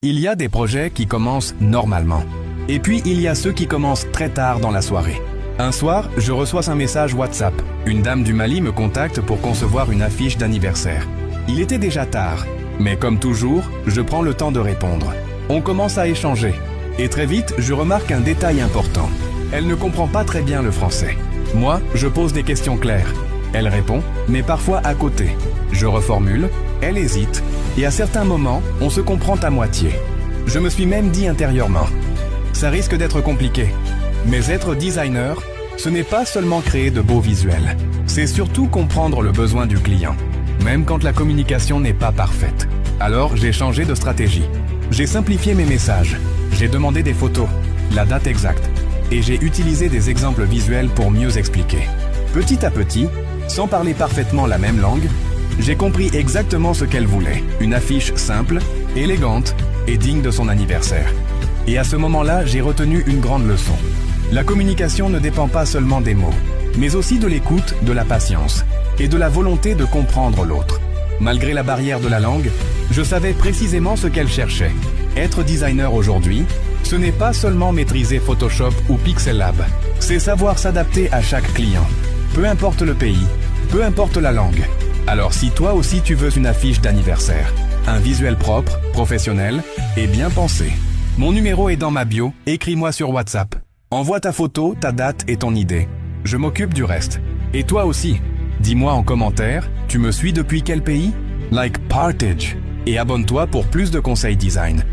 Il y a des projets qui commencent normalement. Et puis, il y a ceux qui commencent très tard dans la soirée. Un soir, je reçois un message WhatsApp. Une dame du Mali me contacte pour concevoir une affiche d'anniversaire. Il était déjà tard, mais comme toujours, je prends le temps de répondre. On commence à échanger. Et très vite, je remarque un détail important. Elle ne comprend pas très bien le français. Moi, je pose des questions claires. Elle répond, mais parfois à côté. Je reformule, elle hésite, et à certains moments, on se comprend à moitié. Je me suis même dit intérieurement, ça risque d'être compliqué. Mais être designer, ce n'est pas seulement créer de beaux visuels, c'est surtout comprendre le besoin du client, même quand la communication n'est pas parfaite. Alors, j'ai changé de stratégie. J'ai simplifié mes messages, j'ai demandé des photos, la date exacte, et j'ai utilisé des exemples visuels pour mieux expliquer. Petit à petit, sans parler parfaitement la même langue, j'ai compris exactement ce qu'elle voulait. Une affiche simple, élégante et digne de son anniversaire. Et à ce moment-là, j'ai retenu une grande leçon. La communication ne dépend pas seulement des mots, mais aussi de l'écoute, de la patience et de la volonté de comprendre l'autre. Malgré la barrière de la langue, je savais précisément ce qu'elle cherchait. Être designer aujourd'hui, ce n'est pas seulement maîtriser Photoshop ou Pixel Lab, c'est savoir s'adapter à chaque client. Peu importe le pays, peu importe la langue. Alors si toi aussi tu veux une affiche d'anniversaire, un visuel propre, professionnel et bien pensé, mon numéro est dans ma bio, écris-moi sur WhatsApp. Envoie ta photo, ta date et ton idée. Je m'occupe du reste. Et toi aussi. Dis-moi en commentaire, tu me suis depuis quel pays? Like Partage. Et abonne-toi pour plus de conseils design.